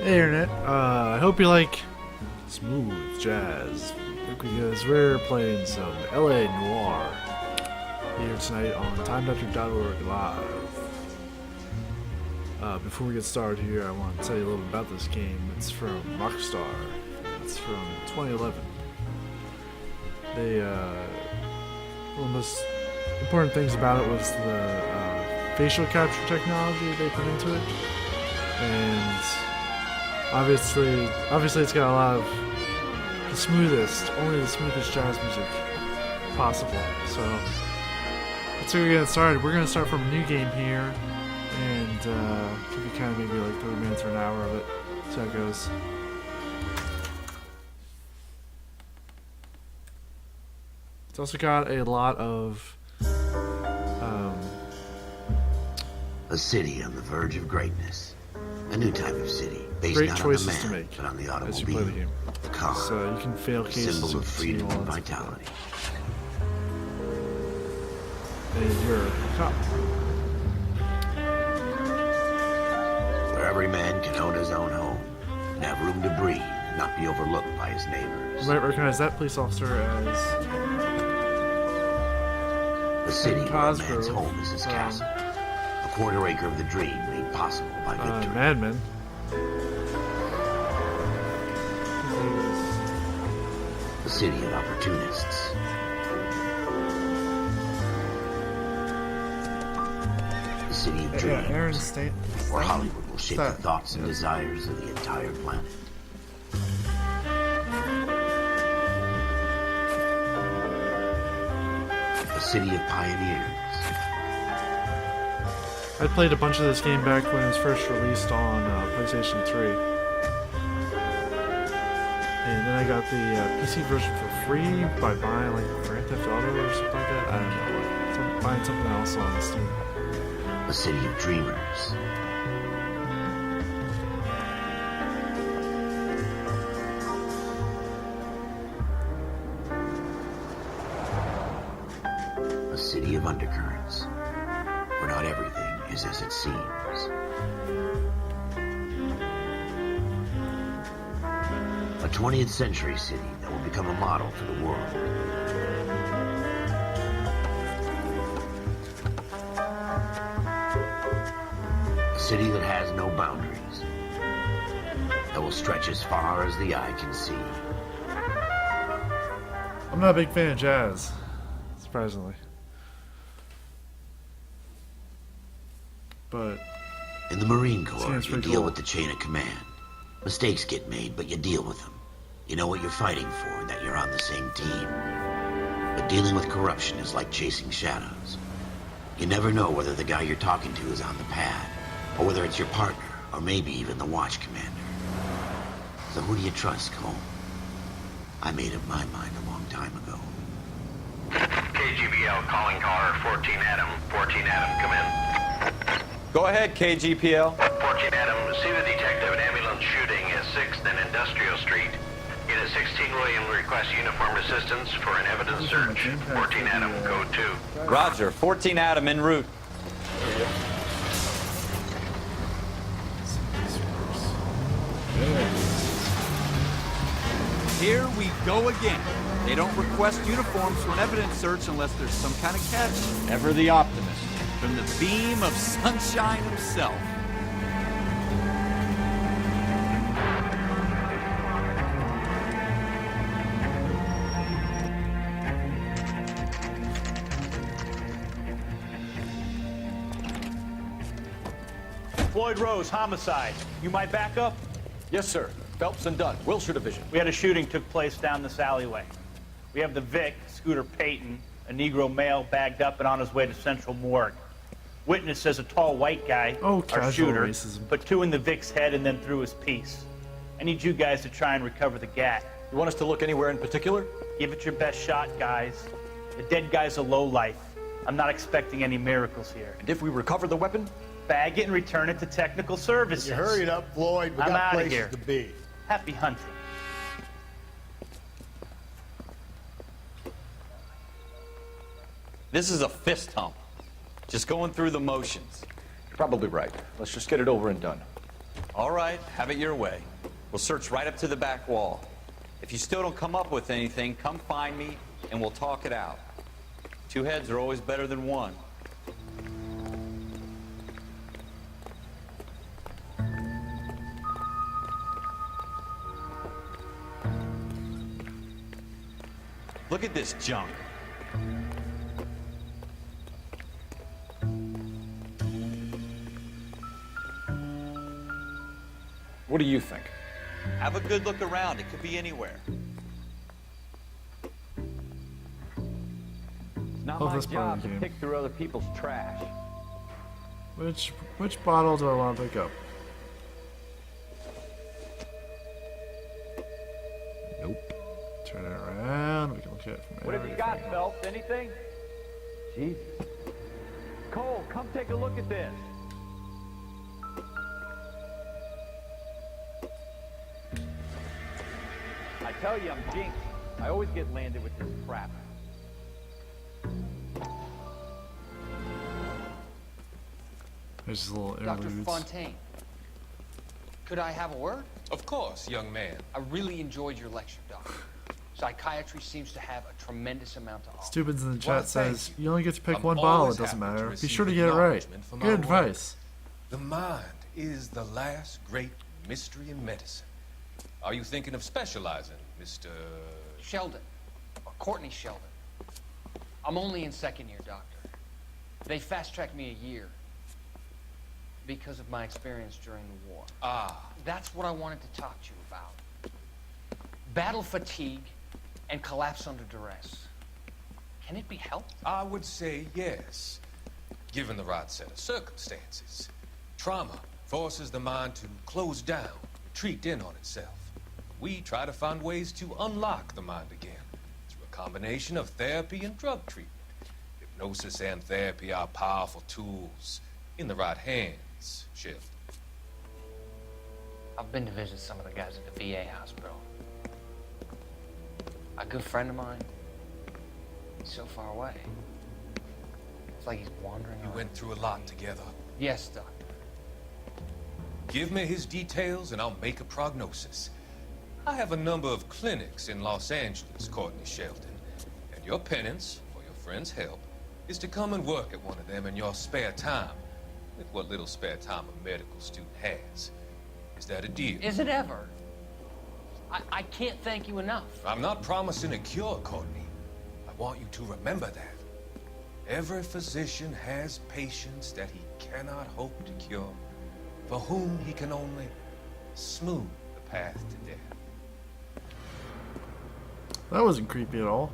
Hey Internet, I hope you like smooth jazz because we're playing some LA Noire here tonight on TimeDoctor.org live. Before we get started here, I want to tell you a little about this game. It's from Rockstar. It's from 2011. One of the most important things about it was the facial capture technology they put into it, and obviously it's got a lot of only the smoothest jazz music possible. So let's get started. We're gonna start from a new game here, and give you kind of maybe like 30 minutes or an hour of it. See how it goes. It's also got a lot of a city on the verge of greatness. A new type of city, based great not choices on the to man, make but on the as you play the automobile, game. the car, So you can fail a cases symbol of with freedom all and that stuff. vitality. And you're a cop. Where every man can own his own home and have room to breathe and not be overlooked by his neighbors. You might recognize that police officer as The city where a Cosgrove man's home is his castle. A quarter acre of the dream made possible by victory. Mad Men. The city of opportunists. The city of dreams. Aaron State. Where Hollywood will shape the that? thoughts and desires of the entire planet. A city of pioneers. I played a bunch of this game back when it was first released on PlayStation 3. And then I got the PC version for free by buying like Grand Theft Auto or something like that. I don't know. Buying something else on Steam. A city of dreamers. A city of undercurrents, where not everything is as it seems. A 20th century city that will become a model for the world. A city that has no boundaries, that will stretch as far as the eye can see. I'm not a big fan of jazz, surprisingly. But In the Marine Corps, Sounds you pretty deal cool. with the chain of command. Mistakes get made, but you deal with them. You know what you're fighting for, and that you're on the same team. But dealing with corruption is like chasing shadows. You never know whether the guy you're talking to is on the pad, or whether it's your partner, or maybe even the watch commander. So who do you trust, Cole? I made up my mind a long time ago. KGBL calling caller 14 Adam. 14 Adam, come in. Go ahead, KGPL. 14 Adam, see the detective an ambulance shooting at 6th and Industrial Street. Unit 16 William requests uniformed assistance for an evidence search. 14 Adam, code 2. Roger. 14 Adam en route. Here we go again. They don't request uniforms for an evidence search unless there's some kind of catch. Ever the optimist. From the beam of sunshine himself. Floyd Rose, homicide. You might back up? Yes, sir. Phelps and Dunn, Wilshire Division. We had a shooting took place down this alleyway. We have the Vic, Scooter Payton, a Negro male bagged up and on his way to Central Morgue. Witness says a tall white guy, Oh, our casual shooter, racism. put 2 in the Vic's head and then threw his piece. I need you guys to try and recover the gat. You want us to look anywhere in particular? Give it your best shot, guys. The dead guy's a lowlife. I'm not expecting any miracles here. And if we recover the weapon? Bag it and return it to technical services. You hurry it up, Floyd. We I'm got outta places here. to be. Happy hunting. This is a fist hump. Just going through the motions. You're probably right. Let's just get it over and done. All right, have it your way. We'll search right up to the back wall. If you still don't come up with anything, come find me and we'll talk it out. Two heads are always better than one. Look at this junk. What do you think? Have a good look around. It could be anywhere. It's not Love my this part of job the to game. pick through other people's trash. Which bottle do I want to pick up? Nope. Turn it around. We can look at it from What have you got, everything. Phelps? Anything? Jesus. Cole, come take a look at this. I tell you, I'm jinxed. I always get landed with this crap. There's just little Dr. interludes. Fontaine, could I have a word? Of course, young man. I really enjoyed your lecture, Doctor. Psychiatry seems to have a tremendous amount to offer. Stupids in the Well, chat says thank you only get to pick I'm one bottle. always It doesn't happy to matter. Be receive sure to get it right. acknowledgement for Good my work. advice. The mind is the last great mystery in medicine. Are you thinking of specializing, Mr. Sheldon, or Courtney Sheldon. I'm only in second year, Doctor. They fast-tracked me a year because of my experience during the war. Ah, That's what I wanted to talk to you about. Battle fatigue and collapse under duress. Can it be helped? I would say yes, given the right set of circumstances. Trauma forces the mind to close down, retreat in on itself. We try to find ways to unlock the mind again through a combination of therapy and drug treatment. Hypnosis and therapy are powerful tools in the right hands, Sheldon. I've been to visit some of the guys at the VA hospital. A good friend of mine, he's so far away. It's like he's wandering You on. went through a lot together. Yes, Doctor. Give me his details and I'll make a prognosis. I have a number of clinics in Los Angeles, Courtney Sheldon, and your penance, for your friend's help, is to come and work at one of them in your spare time, with what little spare time a medical student has. Is that a deal? Is it ever? I can't thank you enough. I'm not promising a cure, Courtney. I want you to remember that. Every physician has patients that he cannot hope to cure, for whom he can only smooth the path to death. That wasn't creepy at all.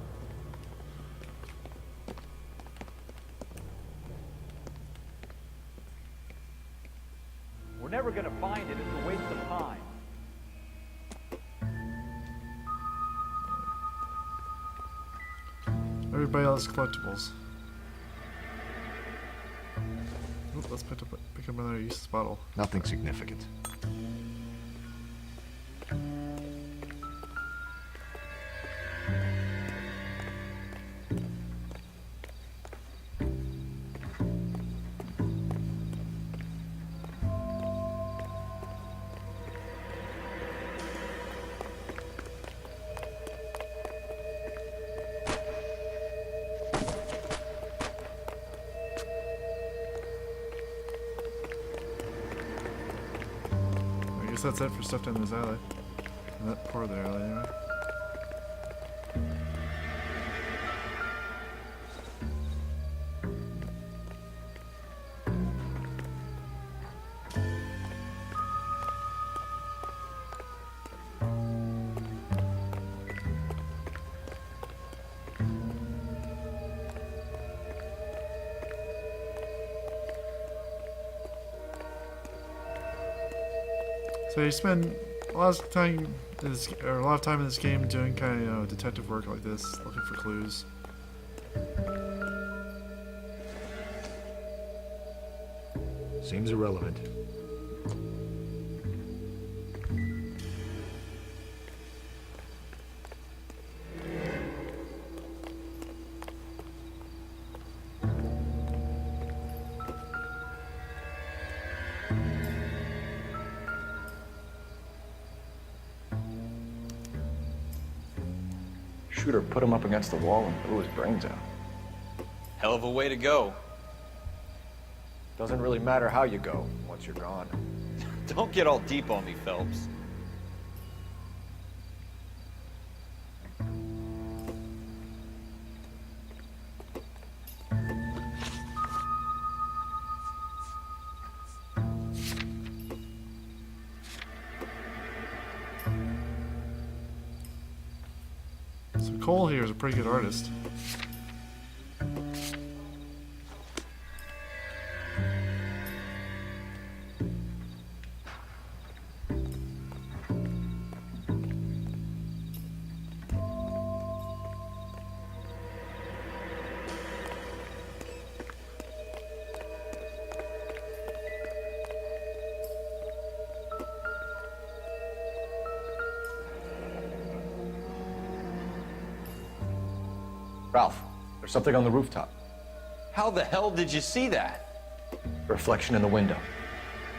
We're never going to find it. It's a waste of time. Everybody else collectibles. Oop, let's pick up another useless bottle. Nothing significant. I guess that's it for stuff down this alley. And that part of the alley, anyway. So you spend a lot of time in this game doing kind of detective work like this, looking for clues. Seems irrelevant. shooter put him up against the wall and blew his brains out. Hell of a way to go. Doesn't really matter how you go once you're gone. Don't get all deep on me, Phelps. So Cole here is a pretty good artist. Ralph, there's something on the rooftop. How the hell did you see that? A reflection in the window.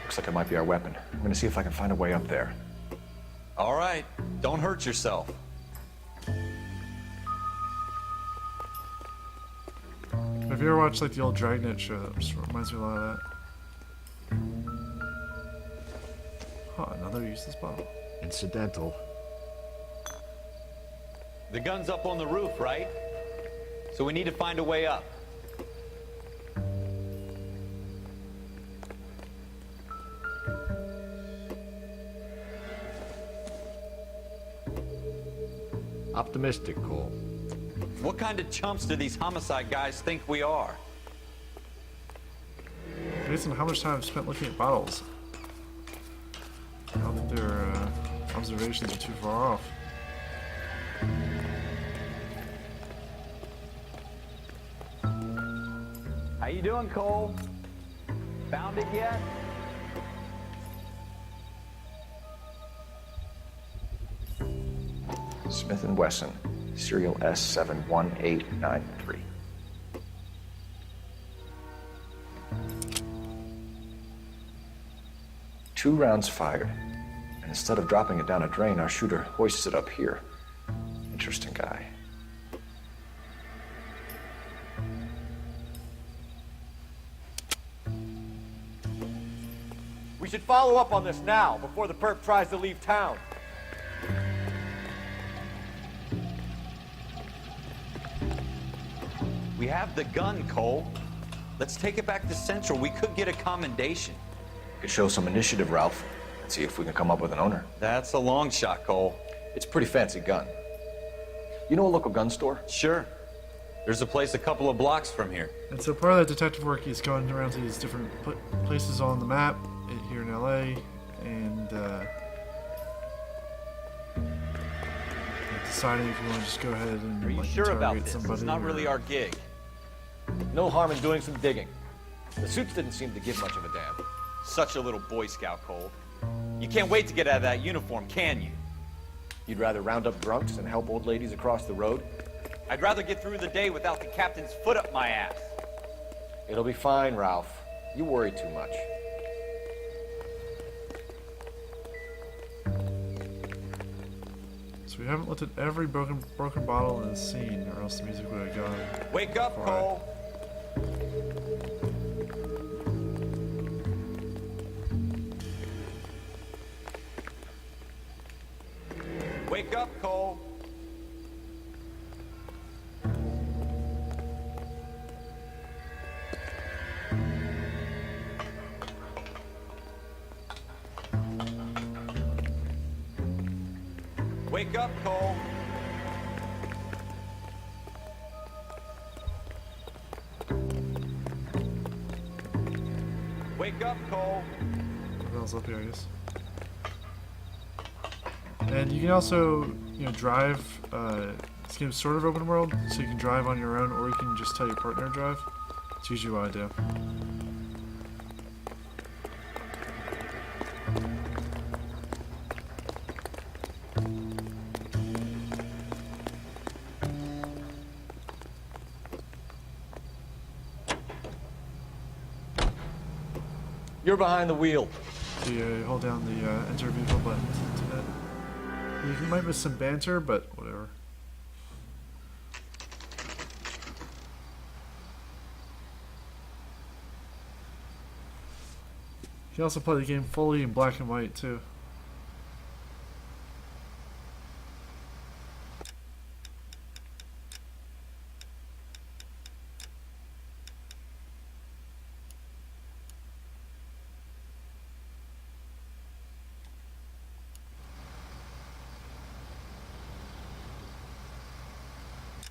Looks like it might be our weapon. I'm gonna see if I can find a way up there. All right, don't hurt yourself. Have you ever watched like the old Dragnet show? That just reminds me a lot of that. Huh, another useless bottle. Incidental. The gun's up on the roof, right? So we need to find a way up. Optimistic, Cole. What kind of chumps do these homicide guys think we are? Based on how much time I've spent looking at bottles, I don't think their observations are too far off. How you doing, Cole? Found it yet? Smith & Wesson, serial S71893. Two rounds fired, and instead of dropping it down a drain, our shooter hoists it up here. Interesting guy. We should follow up on this now, before the perp tries to leave town. We have the gun, Cole. Let's take it back to Central. We could get a commendation. Could show some initiative, Ralph, and see if we can come up with an owner. That's a long shot, Cole. It's a pretty fancy gun. You know a local gun store? Sure. There's a place a couple of blocks from here. And so part of that detective work is going around to these different places on the map here in LA, and deciding if you want to just go ahead and Are you like, sure about interrogate this? somebody. It's not really our gig. No harm in doing some digging. The suits didn't seem to give much of a damn. Such a little Boy Scout, Cole. You can't wait to get out of that uniform, can you? You'd rather round up drunks and help old ladies across the road? I'd rather get through the day without the captain's foot up my ass. It'll be fine, Ralph. You worry too much. So we haven't looked at every broken bottle in the scene, or else the music would have gone. Wake up, far. Cole. Wake up, Cole. Wake up, Cole. Wake up, Cole. What else up here, I guess. And you can also, drive. This game's sort of open world, so you can drive on your own, or you can just tell your partner to drive. It's usually what I do. You're behind the wheel. So you hold down the enter vehicle button to that. You might miss some banter, but whatever. He also played the game fully in black and white too.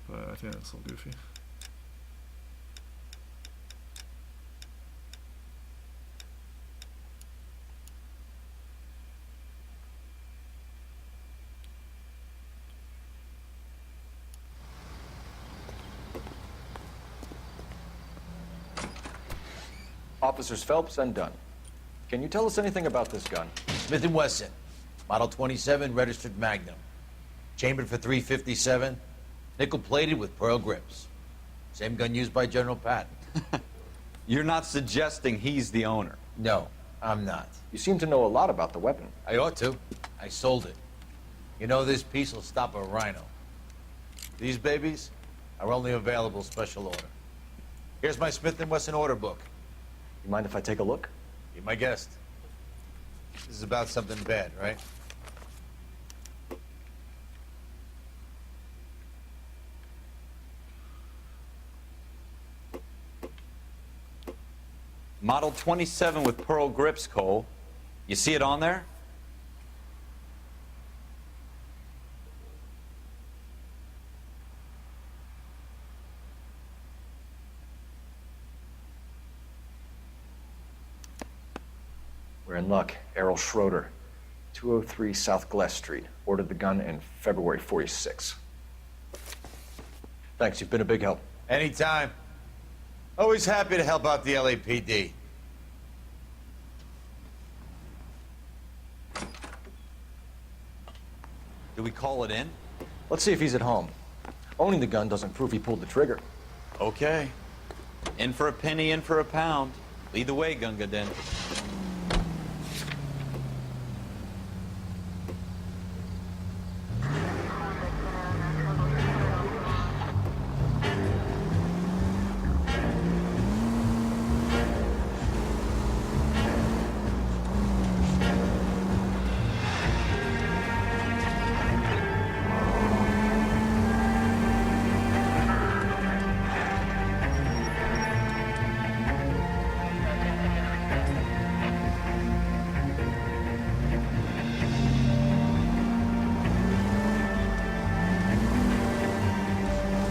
But I think that's a little goofy. Officers Phelps and Dunn. Can you tell us anything about this gun? Smith & Wesson, Model 27, registered Magnum. Chambered for .357, nickel-plated with pearl grips. Same gun used by General Patton. You're not suggesting he's the owner? No, I'm not. You seem to know a lot about the weapon. I ought to. I sold it. You know, this piece will stop a rhino. These babies are only available special order. Here's my Smith & Wesson order book. You mind if I take a look? Be my guest. This is about something bad, right? Model 27 with pearl grips, Cole. You see it on there? We're in luck. Errol Schroeder, 203 South Glass Street. Ordered the gun in February '46. Thanks, you've been a big help. Anytime. Always happy to help out the LAPD. Do we call it in? Let's see if he's at home. Owning the gun doesn't prove he pulled the trigger. Okay. In for a penny, in for a pound. Lead the way, Gunga Din.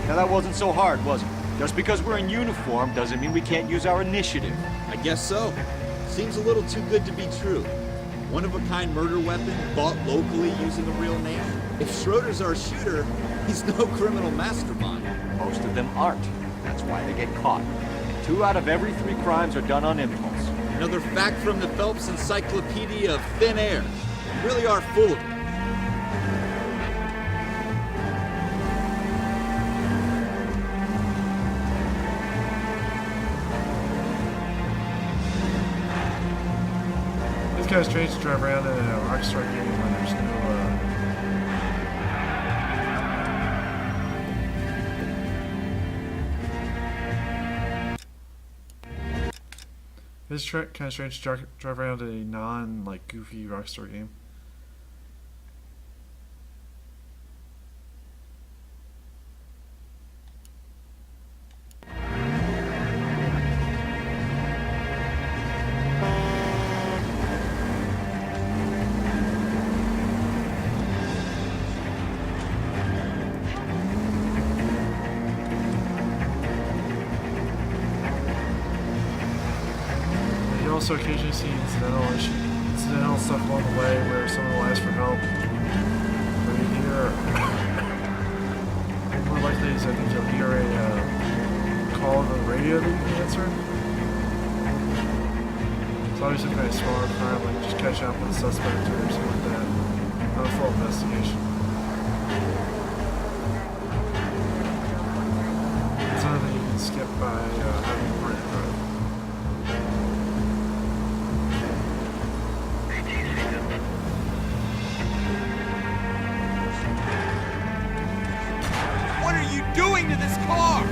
Now that wasn't so hard, was it? Just because we're in uniform doesn't mean we can't use our initiative. I guess so. Seems a little too good to be true. One-of-a-kind murder weapon bought locally using a real name. If Schroeder's our shooter, he's no criminal mastermind. Most of them aren't. That's why they get caught. 2 out of every 3 crimes are done on impulse. Another fact from the Phelps Encyclopedia of Thin Air. You really are full of it. It's kind of strange to drive around in a Rockstar game when there's no, It's kind of strange to drive around in a non, goofy Rockstar game. You also occasionally see incidental stuff along the way where someone will ask for help. Where you hear, more likely is I think you'll hear a call on the radio that you can answer. It's always some kind of smaller crime, like just catching up with a suspect or something like that. Not a full investigation. It's something that you can skip by having a partner drive. What are you doing to this car?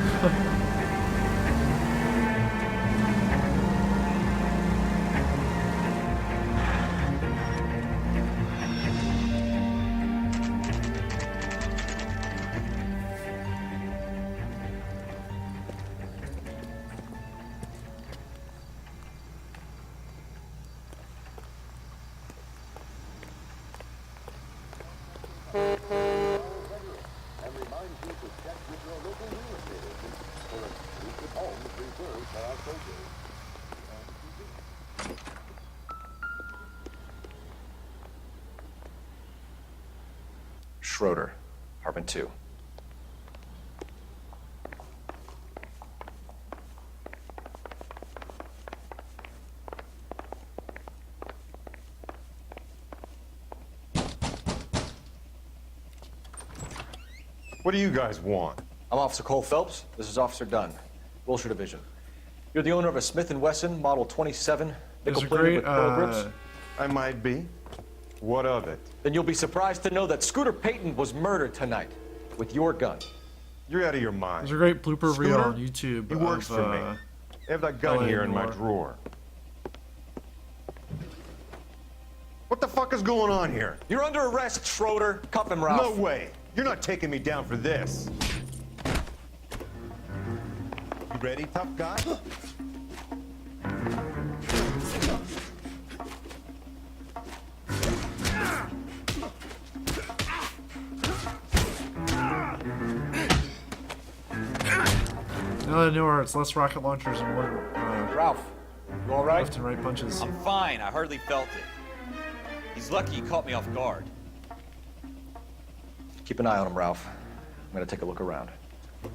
Schroeder, apartment 2. What do you guys want? I'm Officer Cole Phelps. This is Officer Dunn, Wilshire Division. You're the owner of a Smith & Wesson Model 27 nickel-plated with pearl grips? I might be. What of it? Then you'll be surprised to know that Scooter Payton was murdered tonight with your gun. You're out of your mind. There's a great blooper reel Scooter? on YouTube. He works for me. I have that gun LA here in my Noire. drawer. What the fuck is going on here? You're under arrest, Schroeder. Cuff him, Ralph. No way. You're not taking me down for this. You ready, tough guy? Now that I know where it's less rocket launchers and more Ralph, you all right? left and right punches. I'm fine. I hardly felt it. He's lucky he caught me off guard. Keep an eye on him, Ralph. I'm gonna take a look around. I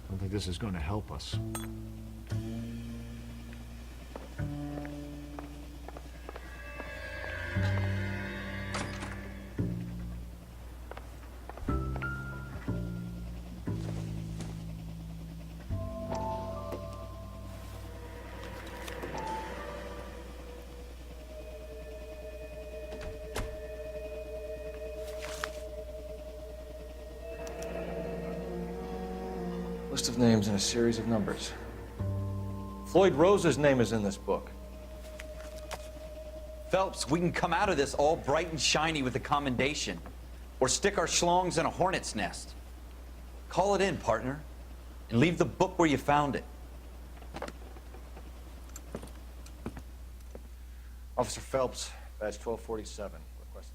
don't think this is going to help us. List of names and a series of numbers. Floyd Rose's name is in this book. Phelps, we can come out of this all bright and shiny with a commendation. Or stick our schlongs in a hornet's nest. Call it in, partner. And leave the book where you found it. Officer Phelps, badge 1247, requesting.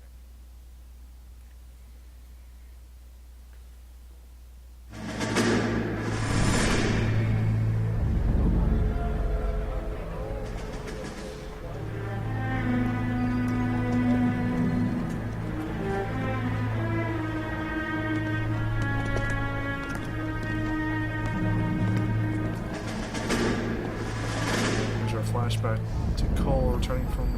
There's a flashback to Cole returning from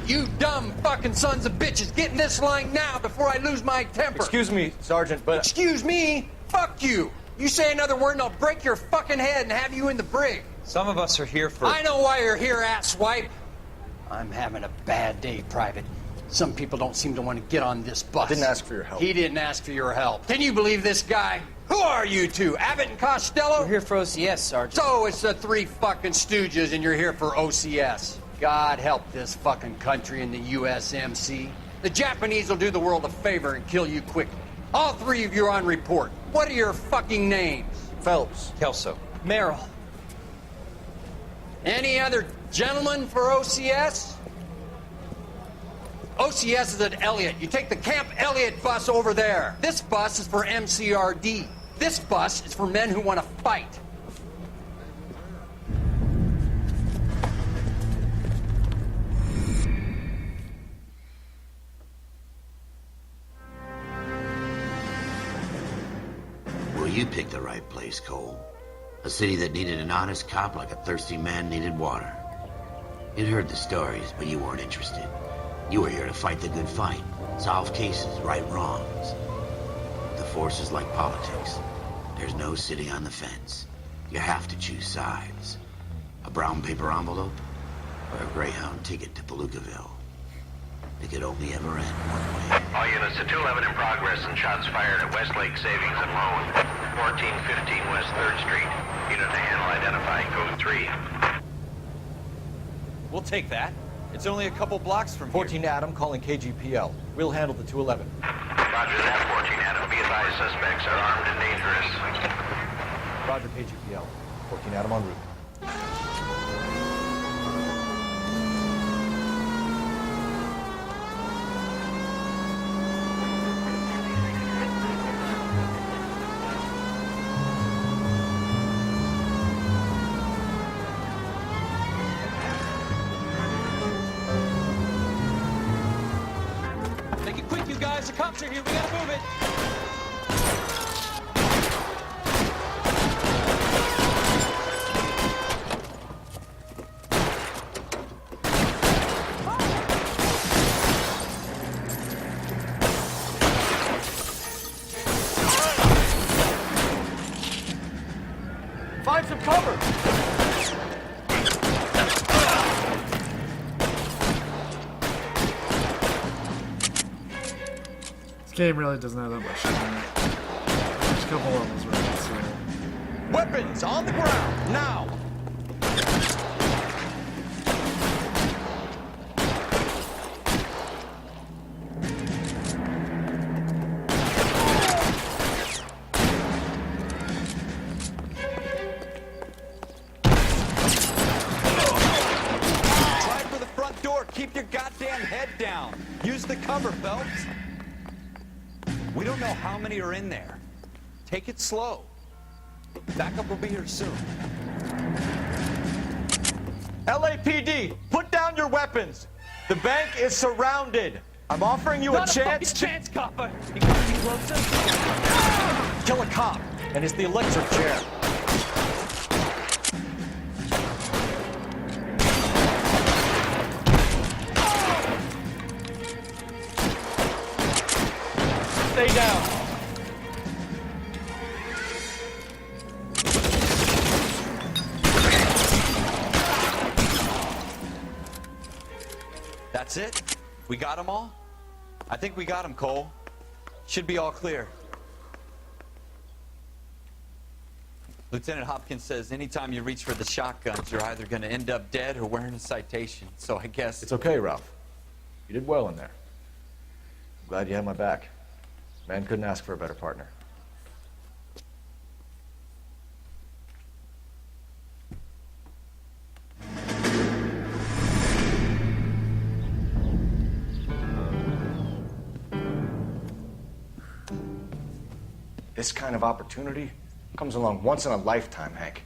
You dumb fucking sons of bitches, get in this line now before I lose my temper. Excuse me, Sergeant, but... Excuse me? Fuck you. You say another word and I'll break your fucking head and have you in the brig. Some of us are here for... I know why you're here, asswipe. I'm having a bad day, Private. Some people don't seem to want to get on this bus. Didn't ask for your help. He didn't ask for your help. Can you believe this guy? Who are you two? Abbott and Costello? We're here for OCS, Sergeant. So it's the three fucking stooges and you're here for OCS. God help this fucking country and the USMC. The Japanese will do the world a favor and kill you quickly. All three of you are on report. What are your fucking names? Phelps. Kelso. Merrill. Any other gentlemen for OCS? OCS is at Elliott. You take the Camp Elliott bus over there. This bus is for MCRD. This bus is for men who want to fight. Well, you picked the right place, Cole. A city that needed an honest cop like a thirsty man needed water. You'd heard the stories, but you weren't interested. You were here to fight the good fight, solve cases, right wrongs. The force is like politics. There's no sitting on the fence. You have to choose sides. A brown paper envelope or a Greyhound ticket to Palookaville. It could only ever end one way. All units to 211 in progress and shots fired at Westlake Savings and Loan, 1415 West 3rd Street. Unit to handle identifying code 3. We'll take that. It's only a couple blocks from 14 here. Adam calling KGPL. We'll handle the 211. Roger that, 14 Adam. Be advised, suspects are armed and dangerous. Roger, KGPL. 14 Adam en route. Make it quick, you guys. The cops are here. We gotta move it. Find some cover! This game really doesn't have that much shit in it. There's a couple levels where it's Weapons on the ground, now! Try for the front door. Keep your goddamn head down. Use the cover, Phelps. We don't know how many are in there. Take it slow. Backup will be here soon. LAPD, put down your weapons. The bank is surrounded. I'm offering you a chance to... chance, copper. You got me closer? Kill a cop, and it's the electric chair. Stay down. That's it? We got them all? I think we got them, Cole. Should be all clear. Lieutenant Hopkins says anytime you reach for the shotguns, you're either going to end up dead or wearing a citation. So I guess... It's okay, Ralph. You did well in there. I'm glad you had my back. Man couldn't ask for a better partner. This kind of opportunity comes along once in a lifetime, Hank.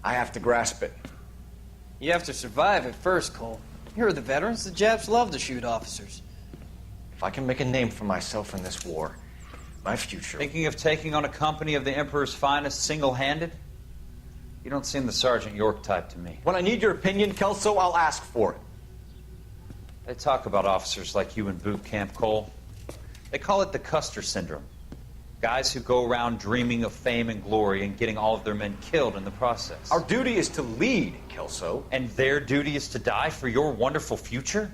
I have to grasp it. You have to survive it first, Cole. Here are the veterans. The Japs love to shoot officers. If I can make a name for myself in this war, my future... Thinking of taking on a company of the Emperor's finest single-handed? You don't seem the Sergeant York type to me. When I need your opinion, Kelso, I'll ask for it. They talk about officers like you in boot camp, Cole. They call it the Custer syndrome. Guys who go around dreaming of fame and glory and getting all of their men killed in the process. Our duty is to lead, Kelso. And their duty is to die for your wonderful future?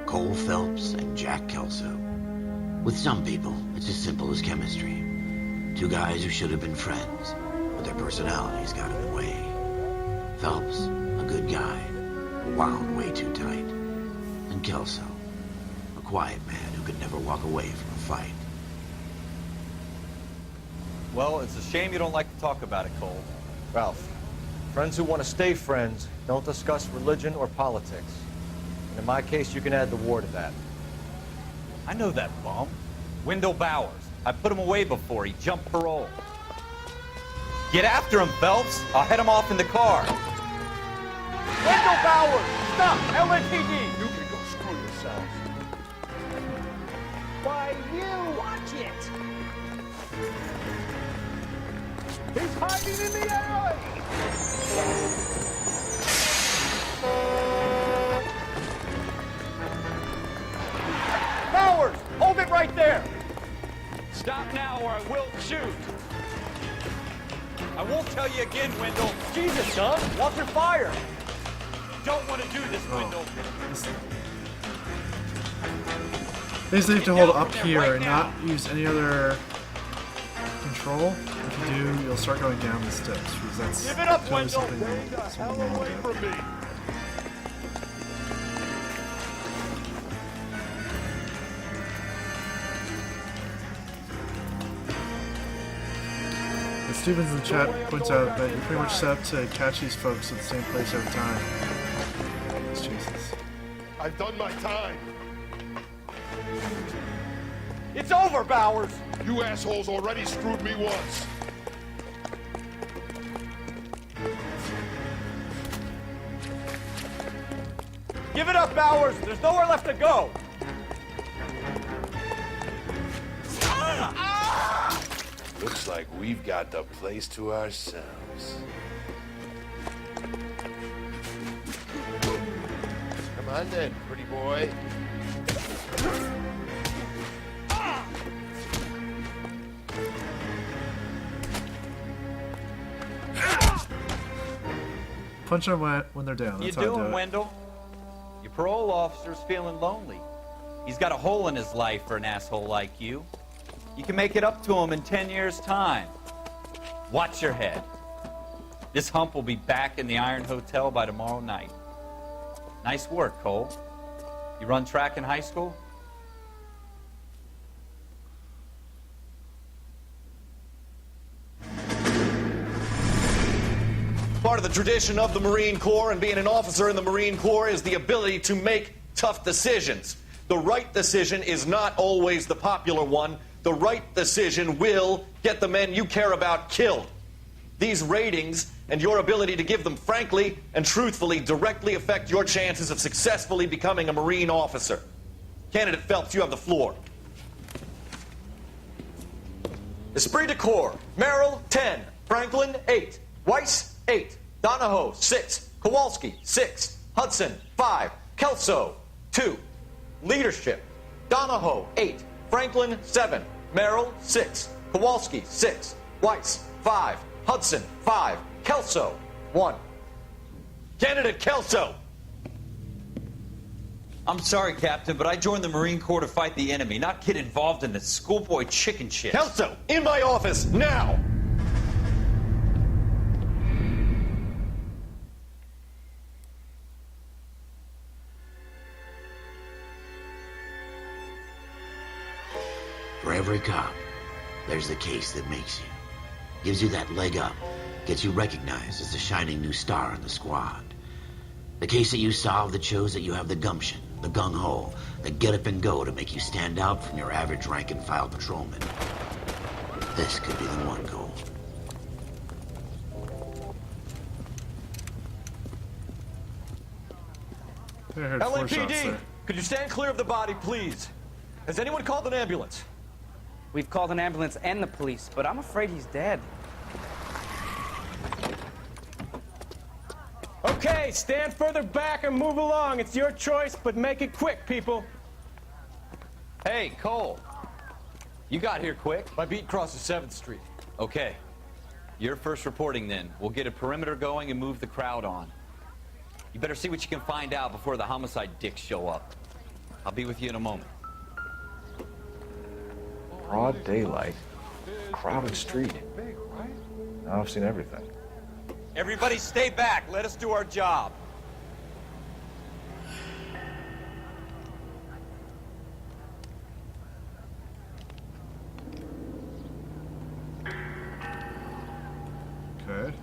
Cole Phelps and Jack Kelso. With some people, it's as simple as chemistry. Two guys who should have been friends, but their personalities got in the way. Phelps, a good guy, wound way too tight. And Kelso, a quiet man who could never walk away from a fight. Well, it's a shame you don't like to talk about it, Cole. Ralph, friends who want to stay friends don't discuss religion or politics. And in my case, you can add the war to that. I know that bum. Wendell Bowers. I put him away before. He jumped parole. Get after him, Phelps. I'll head him off in the car. Wendell Bowers! Stop! LAPD! You can go screw yourself. Why, you watch it! He's hiding in the alley! Bowers! Hold it right there! Stop now or I will shoot. I won't tell you again, Wendell. Jesus, son! Watch your fire! Don't want to do this, Wendell. Basically, you have to hold up here and not use any other control. If you do, you'll start going down the steps because that's Give it up, totally Wendell. something Stay the hell away from me. Stevens in the chat points out that you're pretty much set up to catch these folks at the same place every time. Jesus. I've done my time. It's over, Bowers. You assholes already screwed me once. Give it up, Bowers. There's nowhere left to go. Looks like we've got the place to ourselves. Come on then, pretty boy. Punch them when they're down. You That's how I do doing, it. Wendell? Your parole officer's feeling lonely. He's got a hole in his life for an asshole like you. You can make it up to him in 10 years' time. Watch your head. This hump will be back in the Iron Hotel by tomorrow night. Nice work, Cole. You run track in high school? Part of the tradition of the Marine Corps and being an officer in the Marine Corps is the ability to make tough decisions. The right decision is not always the popular one. The right decision will get the men you care about killed. These ratings and your ability to give them frankly and truthfully directly affect your chances of successfully becoming a Marine officer. Candidate Phelps, you have the floor. Esprit de Corps, Merrill, 10. Franklin, 8. Weiss, 8. Donahoe, 6. Kowalski, 6. Hudson, 5. Kelso, 2. Leadership, Donahoe, 8. Franklin, 7. Merrill, 6. Kowalski, 6. Weiss, 5. Hudson, 5. Kelso, 1. Candidate Kelso! I'm sorry, Captain, but I joined the Marine Corps to fight the enemy, not get involved in this schoolboy chicken shit. Kelso, in my office, now! For every cop, there's the case that makes you. Gives you that leg up. Gets you recognized as the shining new star in the squad. The case that you solve that shows that you have the gumption, the gung-ho, the get up and go to make you stand out from your average rank-and-file patrolman. This could be the one, Cole. LAPD, could you stand clear of the body, please? Has anyone called an ambulance? We've called an ambulance and the police, but I'm afraid he's dead. Okay, stand further back and move along. It's your choice, but make it quick, people. Hey, Cole. You got here quick. My beat crosses 7th Street. Okay. You're first reporting then. We'll get a perimeter going and move the crowd on. You better see what you can find out before the homicide dicks show up. I'll be with you in a moment. Broad daylight, crowded street. Now I've seen everything. Everybody stay back. Let us do our job. Okay.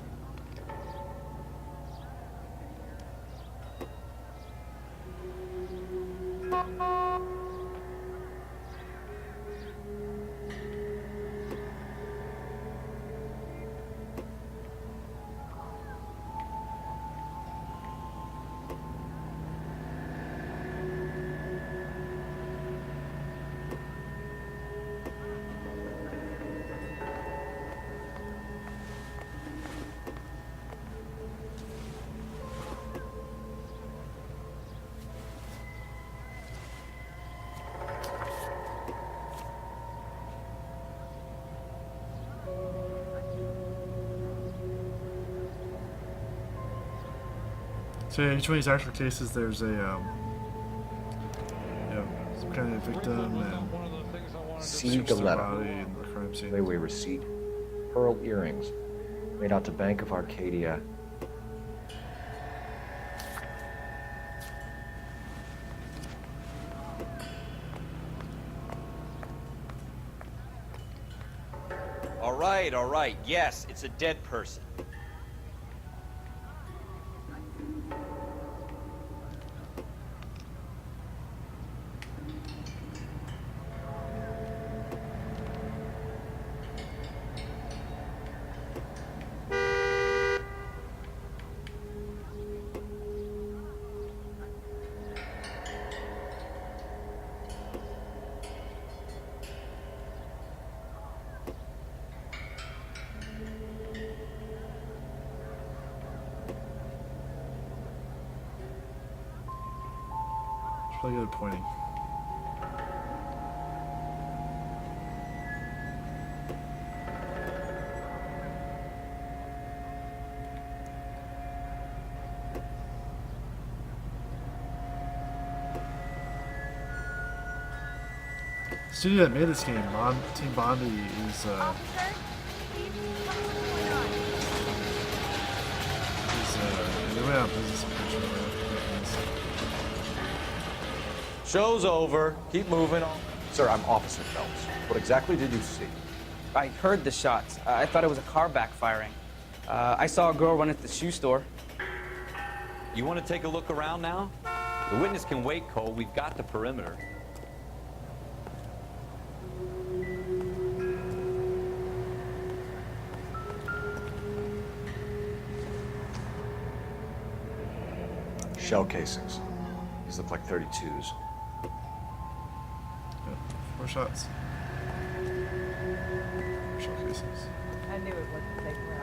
So yeah, each one of these actual cases, there's a kind of victim and See searched their Galetta. body in the crime scene. Layaway receipt. Pearl earrings. Made out to Bank of Arcadia. All right. Yes, it's a dead person. Really good at pointing. The studio that made this game, Team Bondi, is they went out of business unfortunately. Show's over. Keep moving. Sir, I'm Officer Phelps. What exactly did you see? I heard the shots. I thought it was a car backfiring. I saw a girl run at the shoe store. You want to take a look around now? The witness can wait, Cole. We've got the perimeter. Shell casings. These look like 32s. Yeah, 4 shots. Shell casings. I knew it wouldn't take around.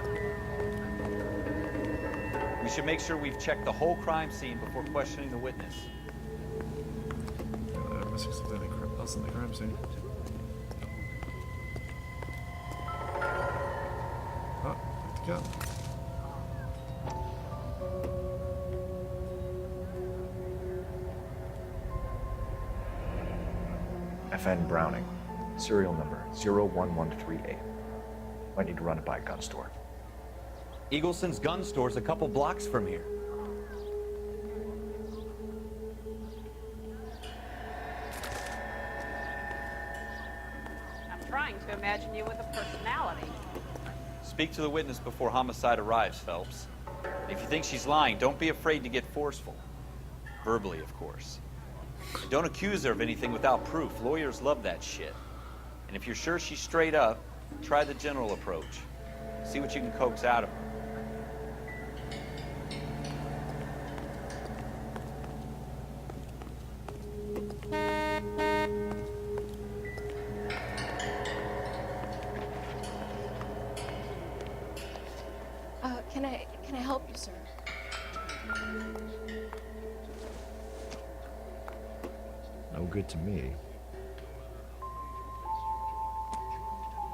We should make sure we've checked the whole crime scene before questioning the witness. I'm missing something else in the crime scene. Oh, picked the gun. FN Browning. Serial number 01138. Might need to run it by a gun store. Eagleson's gun store's a couple blocks from here. I'm trying to imagine you with a personality. Speak to the witness before homicide arrives, Phelps. If you think she's lying, don't be afraid to get forceful. Verbally, of course. And don't accuse her of anything without proof. Lawyers love that shit. And if you're sure she's straight up, try the general approach. See what you can coax out of her. Can I help you, sir? No good to me.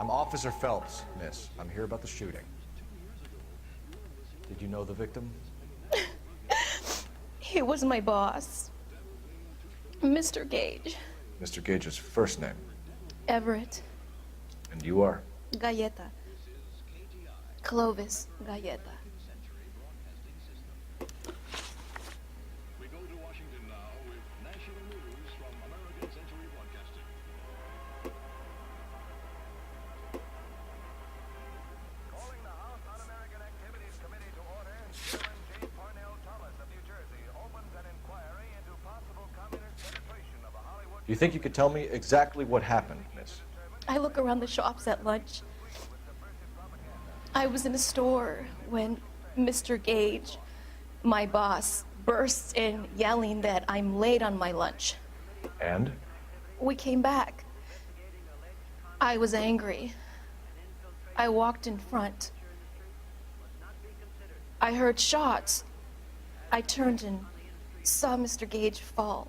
I'm Officer Phelps, miss. I'm here about the shooting. Did you know the victim? He was my boss, Mr. Gage. Mr. Gage's first name. Everett. And you are? Galleta. Clovis Galleta. Do you think you could tell me exactly what happened, miss? I look around the shops at lunch. I was in a store when Mr. Gage, my boss, bursts in yelling that I'm late on my lunch. And? We came back. I was angry. I walked in front. I heard shots. I turned and saw Mr. Gage fall.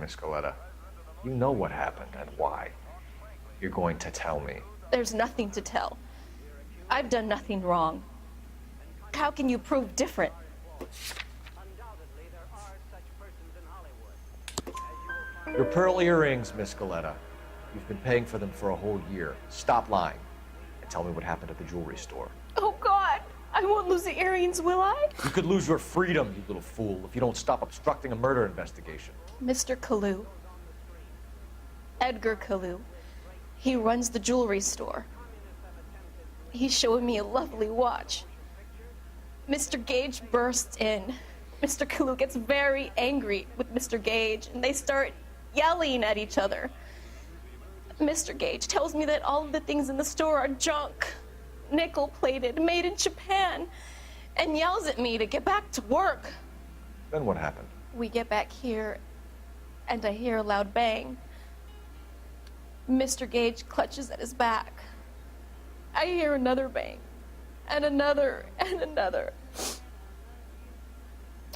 Miss Coletta. You know what happened and why. You're going to tell me. There's nothing to tell. I've done nothing wrong. How can you prove different? Your pearl earrings, Miss Coletta. You've been paying for them for a whole year. Stop lying and tell me what happened at the jewelry store. Oh, God. I won't lose the earrings, will I? You could lose your freedom, you little fool, if you don't stop obstructing a murder investigation. Mr. Kalu. Edgar Kalu. He runs the jewelry store. He's showing me a lovely watch. Mr. Gage bursts in. Mr. Kalu gets very angry with Mr. Gage, and they start yelling at each other. Mr. Gage tells me that all of the things in the store are junk, nickel-plated, made in Japan, and yells at me to get back to work. Then what happened? We get back here, and I hear a loud bang. Mr. Gage clutches at his back. I hear another bang, and another, and another.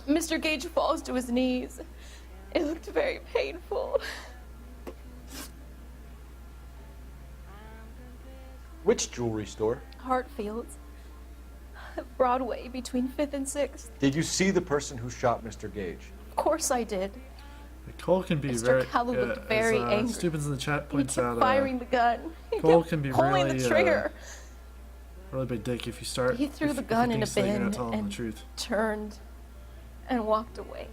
Mr. Gage falls to his knees. It looked very painful. Which jewelry store? Hartfield's. Broadway, between 5th and 6th. Did you see the person who shot Mr. Gage? Of course I did. Cole can be Mr. very. Kalu looked very angry. Stupid's in the chat points He kept out. firing the gun. He Cole kept can be pulling really, the trigger. really big dick if you start. He threw if- the if gun he in a thinks that you're bin not telling him and the truth. turned and walked away.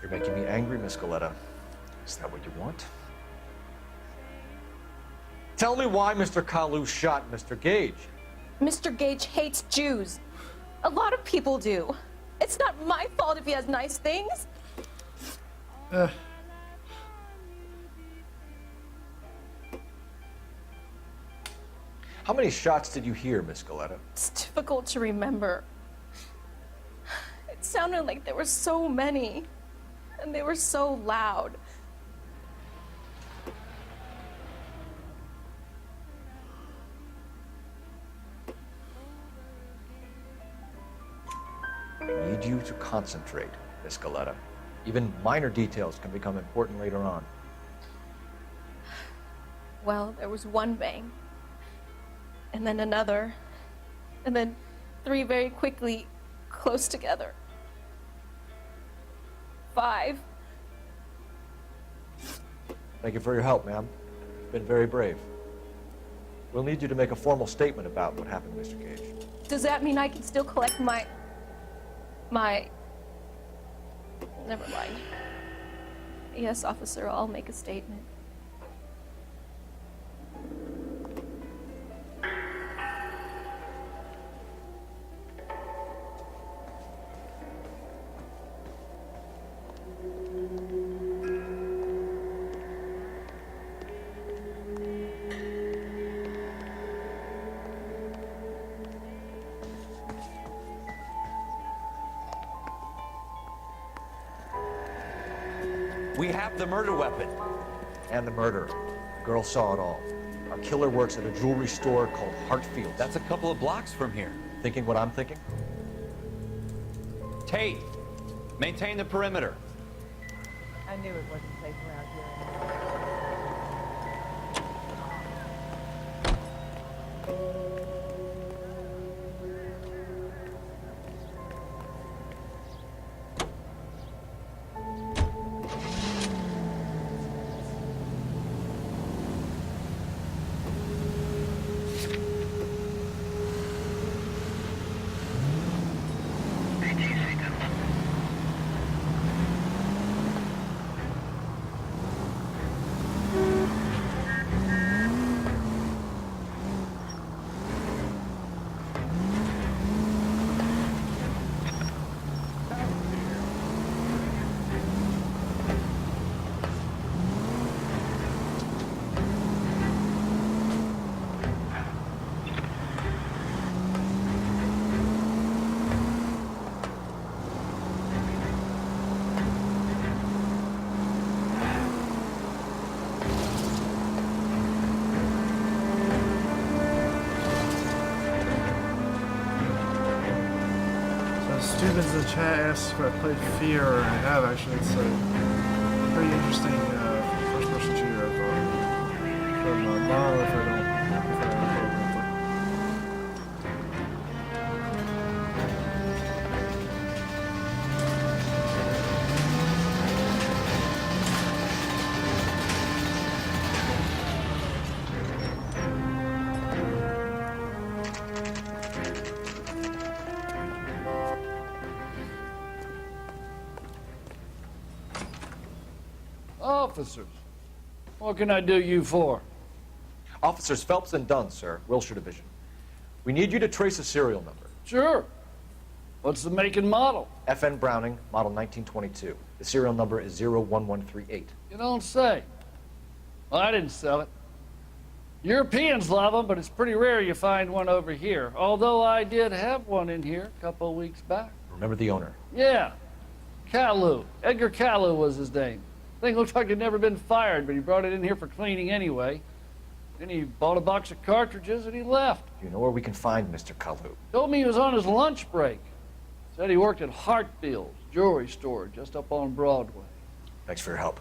You're making me angry, Miss Coletta. Is that what you want? Tell me why Mr. Kalu shot Mr. Gage. Mr. Gage hates Jews. A lot of people do. It's not my fault if he has nice things. How many shots did you hear, Miss Coletta? It's difficult to remember. It sounded like there were so many, and they were so loud. I need you to concentrate, Miss Coletta. Even minor details can become important later on. Well, there was one bang, and then another, and then three very quickly, close together. 5. Thank you for your help, ma'am. You've been very brave. We'll need you to make a formal statement about what happened, Mr. Gage. Does that mean I can still collect my... Never mind. Yes, officer, I'll make a statement. We have the murder weapon. And the murderer. The girl saw it all. Our killer works at a jewelry store called Hartfield's. That's a couple of blocks from here. Thinking what I'm thinking? Tate, maintain the perimeter. I knew it wasn't safe around here. Stevens in the chat asks if I played Fear, and I have actually. It's a pretty interesting first-person shooter, I thought. From Monolith, if I recall correctly. Officers, what can I do you for? Officers Phelps and Dunn, sir, Wilshire Division. We need you to trace a serial number. Sure. What's the make and model? FN Browning, model 1922. The serial number is 01138. You don't say. Well, I didn't sell it. Europeans love them, but it's pretty rare you find one over here. Although I did have one in here a couple of weeks back. Remember the owner? Yeah. Kalu. Edgar Kalu was his name. Thing looks like it'd never been fired, but he brought it in here for cleaning anyway. Then he bought a box of cartridges and he left. Do you know where we can find Mr. Kalu? Told me he was on his lunch break. Said he worked at Hartfield's jewelry store just up on Broadway. Thanks for your help.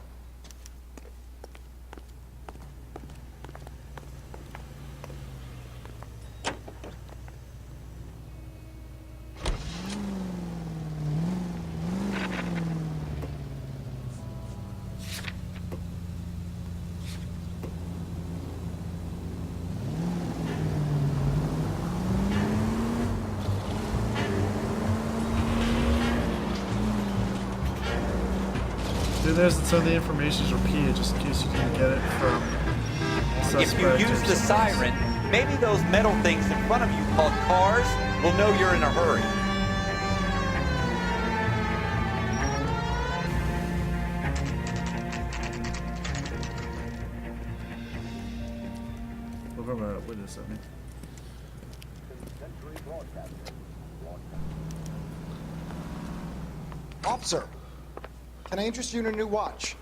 There's some of the information is repeated just in case you didn't get it from If you use the siren, maybe those metal things in front of you called cars will know you're in a hurry. We're from a witness, I think. Officer, can I interest you in a new watch?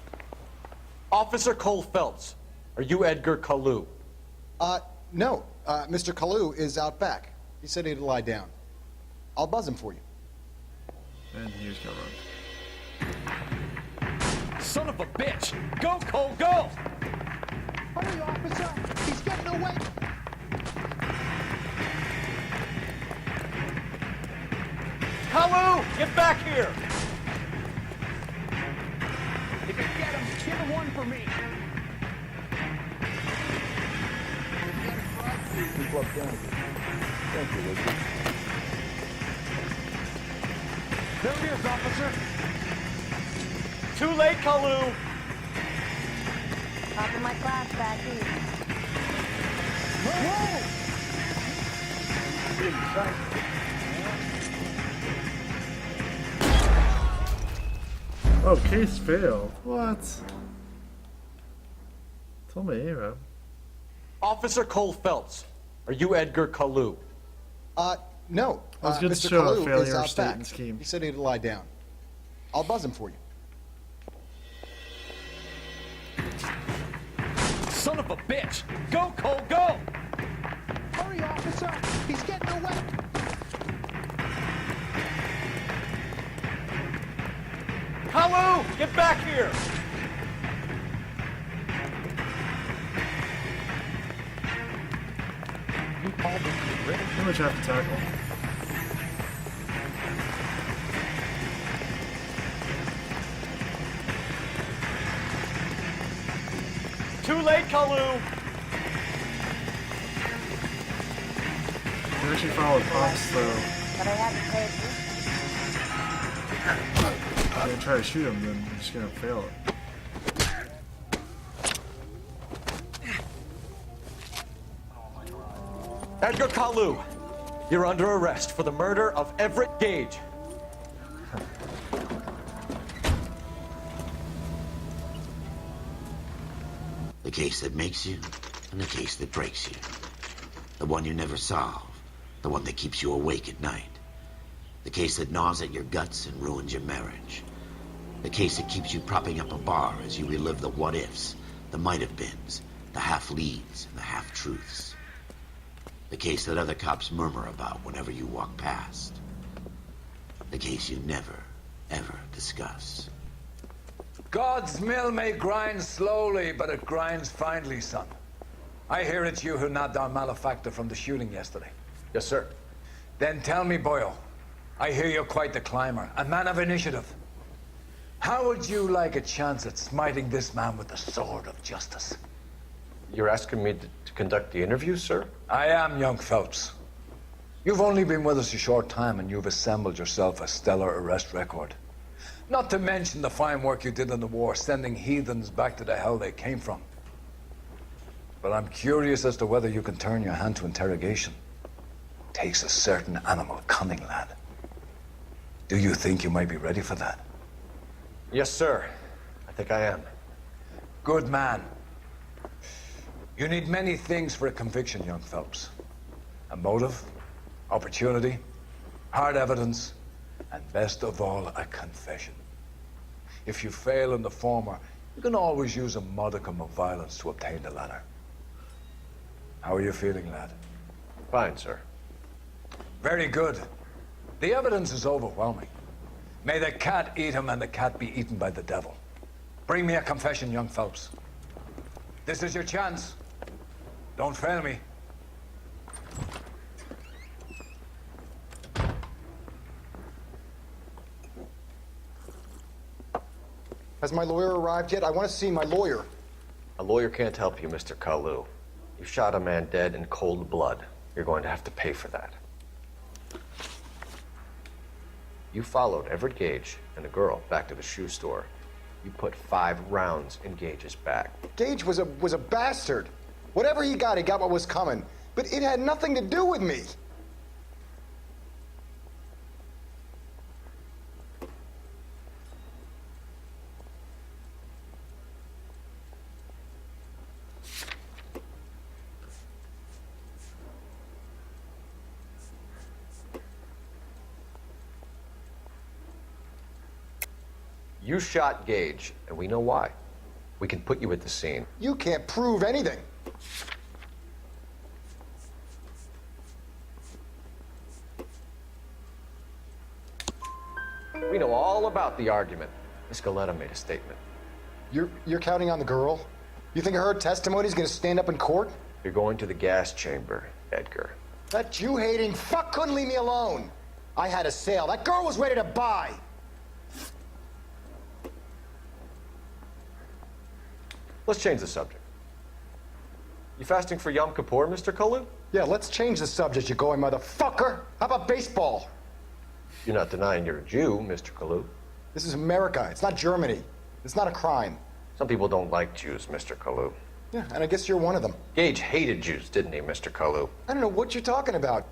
Officer Cole Phelps, are you Edgar Kalu? No. Mr. Kalu is out back. He said he'd lie down. I'll buzz him for you. And here's Cole. Son of a bitch! Go, Cole, go! Hurry, officer! He's getting away! Kalu, get back here! If you get him, give him one for me! Thank you, Richard. There he is, officer! Too late, Kalu! Popping my glass back east. Whoa! Oh, case failed. What? Tell me, man. Officer Cole Phelps, are you Edgar Kalu? No. I was going to Mr. show a Kalu failure is of out state back. and scheme. He said he'd lie down. I'll buzz him for you. Son of a bitch! Go, Cole, go! Hurry, officer! He's getting away! Kalu, get back here! You called him. Pretty much have to tackle. Too late, Kalu! You actually followed prompts, though. But I had to pay If you try to shoot him, then you're just going to fail it. Edgar Kalu, you're under arrest for the murder of Everett Gage. The case that makes you, and the case that breaks you. The one you never solve. The one that keeps you awake at night. The case that gnaws at your guts and ruins your marriage. The case that keeps you propping up a bar as you relive the what-ifs, the might-have-beens, the half-leads, and the half-truths. The case that other cops murmur about whenever you walk past. A case you never, ever discuss. God's mill may grind slowly, but it grinds finely, son. I hear it's you who nabbed our malefactor from the shooting yesterday. Yes, sir. Then tell me, Boyle, I hear you're quite the climber, a man of initiative. How would you like a chance at smiting this man with the sword of justice? You're asking me to conduct the interview, sir? I am, young Phelps. You've only been with us a short time, and you've assembled yourself a stellar arrest record. Not to mention the fine work you did in the war, sending heathens back to the hell they came from. But I'm curious as to whether you can turn your hand to interrogation. Takes a certain animal cunning, lad. Do you think you might be ready for that? Yes, sir. I think I am. Good man. You need many things for a conviction, young Phelps. A motive, opportunity, hard evidence, and best of all, a confession. If you fail in the former, you can always use a modicum of violence to obtain the latter. How are you feeling, lad? Fine, sir. Very good. The evidence is overwhelming. May the cat eat him and the cat be eaten by the devil. Bring me a confession, young Phelps. This is your chance. Don't fail me. Has my lawyer arrived yet? I want to see my lawyer. A lawyer can't help you, Mr. Kalu. You shot a man dead in cold blood. You're going to have to pay for that. You followed Everett Gage and a girl back to the shoe store. You put 5 rounds in Gage's back. Gage was a bastard. Whatever he got what was coming. But it had nothing to do with me. You shot Gage, and we know why. We can put you at the scene. You can't prove anything. We know all about the argument. Miss Galetta made a statement. You're counting on the girl? You think her testimony is going to stand up in court? You're going to the gas chamber, Edgar. That Jew-hating fuck couldn't leave me alone. I had a sale. That girl was ready to buy. Let's change the subject. You fasting for Yom Kippur, Mr. Kalu? Yeah, let's change the subject, you going motherfucker. How about baseball? You're not denying you're a Jew, Mr. Kalu. This is America. It's not Germany. It's not a crime. Some people don't like Jews, Mr. Kalu. Yeah, and I guess you're one of them. Gage hated Jews, didn't he, Mr. Kalu? I don't know what you're talking about.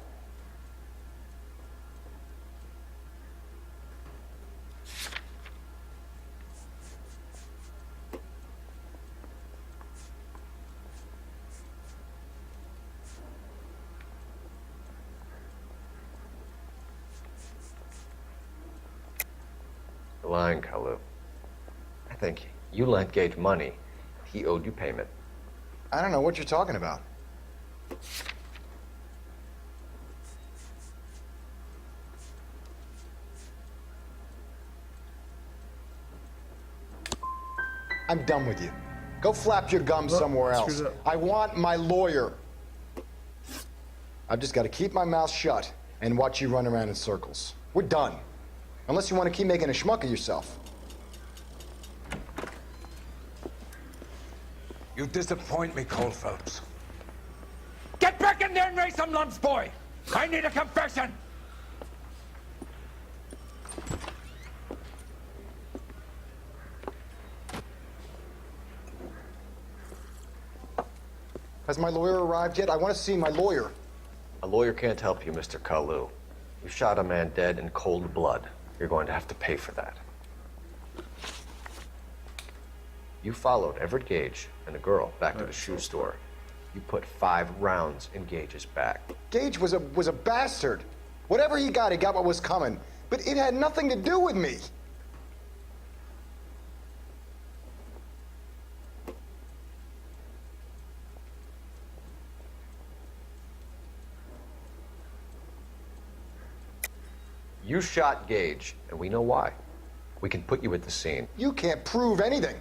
You're lying, Kalu. I think you lent Gage money. He owed you payment. I don't know what you're talking about. I'm done with you. Go flap your gums somewhere else. I want my lawyer. I've just got to keep my mouth shut and watch you run around in circles. We're done. Unless you want to keep making a schmuck of yourself. You disappoint me, Cole Phelps. Get back in there and raise some lumps, boy! I need a confession! Has my lawyer arrived yet? I want to see my lawyer. A lawyer can't help you, Mr. Kalu. You shot a man dead in cold blood. You're going to have to pay for that. You followed Everett Gage and a girl back to the shoe store. You put 5 rounds in Gage's back. Gage was a bastard. Whatever he got what was coming. But it had nothing to do with me. You shot Gage, and we know why. We can put you at the scene. You can't prove anything.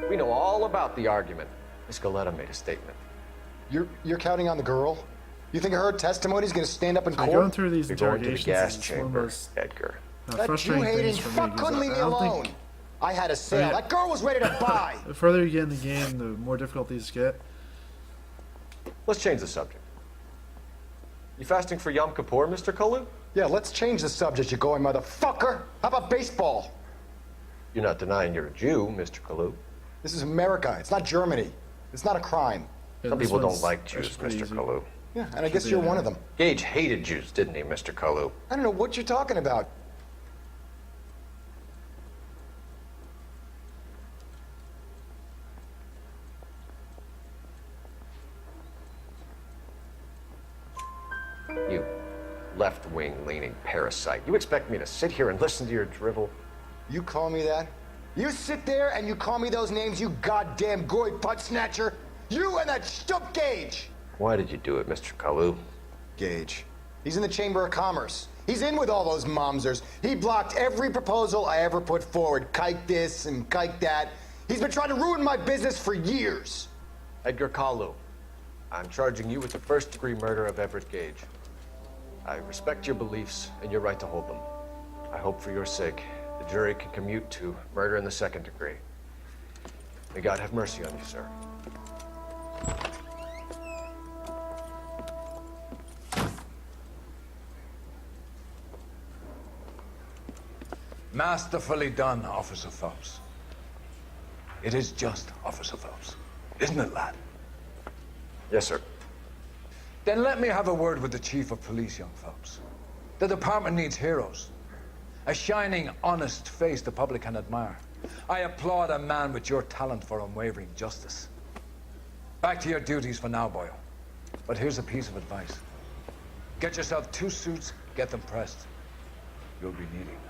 We know all about the argument. Miss Galetta made a statement. You're counting on the girl? You think her testimony's gonna stand up in court? Going through these You're going to the interrogations gas is one of chamber, those Edgar. That frustrating Jew-hating things for me. fuck 'Cause couldn't leave I me don't alone. think, I had a sale. That girl was ready to buy. the further you get in the game, the more difficult these get. Let's change the subject. You fasting for Yom Kippur, Mr. Kalu? Yeah, let's change the subject, you going motherfucker. How about baseball? You're not denying you're a Jew, Mr. Kalu. This is America. It's not Germany. It's not a crime. Some people don't like Jews, Mr. Kalu. Yeah, and I guess you're one of them. Gage hated Jews, didn't he, Mr. Kalu? I don't know what you're talking about. You left-wing leaning parasite. You expect me to sit here and listen to your drivel? You call me that? You sit there and you call me those names, you goddamn goy putt snatcher? You and that stump Gage! Why did you do it, Mr. Kalu? Gage. He's in the Chamber of Commerce. He's in with all those momsers. He blocked every proposal I ever put forward. Kike this and kike that. He's been trying to ruin my business for years. Edgar Kalu, I'm charging you with the first-degree murder of Everett Gage. I respect your beliefs and your right to hold them. I hope for your sake the jury can commute to murder in the second degree. May God have mercy on you, sir. Masterfully done, Officer Phelps. It is just, Officer Phelps. Isn't it, lad? Yes, sir. Then let me have a word with the Chief of Police, young Phelps. The department needs heroes. A shining, honest face the public can admire. I applaud a man with your talent for unwavering justice. Back to your duties for now, Boyle. But here's a piece of advice. Get yourself 2 suits, get them pressed. You'll be needing them.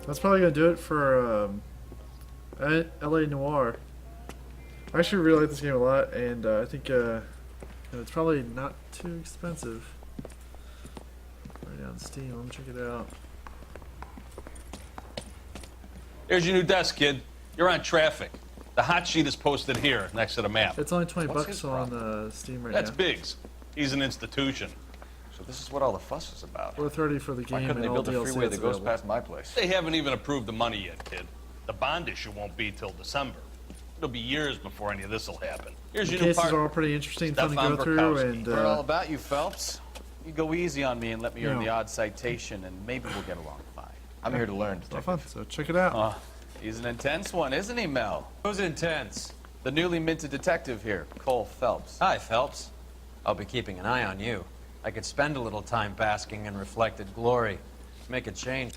That's probably gonna do it for LA Noire. I actually really like this game a lot, and I think it's probably not too expensive. Right on Steam. Let me check it out. Here's your new desk, kid. You're on traffic. The hot sheet is posted here, next to the map. It's only $20 on Steam right That's now. Biggs. He's an institution. So this is what all the fuss is about. $4.30 for the game. Why couldn't they and all build a DLC freeway that's that goes available. past my place? They haven't even approved the money yet, kid. The bond issue won't be till December. It'll be years before any of this will happen. Here's The your new cases partner. are all pretty interesting, fun to Stefan go through, Burkowski. and Heard all about you, Phelps. You go easy on me and let me earn Yeah. the odd citation, and maybe we'll get along fine. I'm here to learn, it's a lot detective. of fun. So check it out. He's an intense one, isn't he, Mel? Who's intense? The newly minted detective here, Cole Phelps. Hi, Phelps. I'll be keeping an eye on you. I could spend a little time basking in reflected glory. Make a change.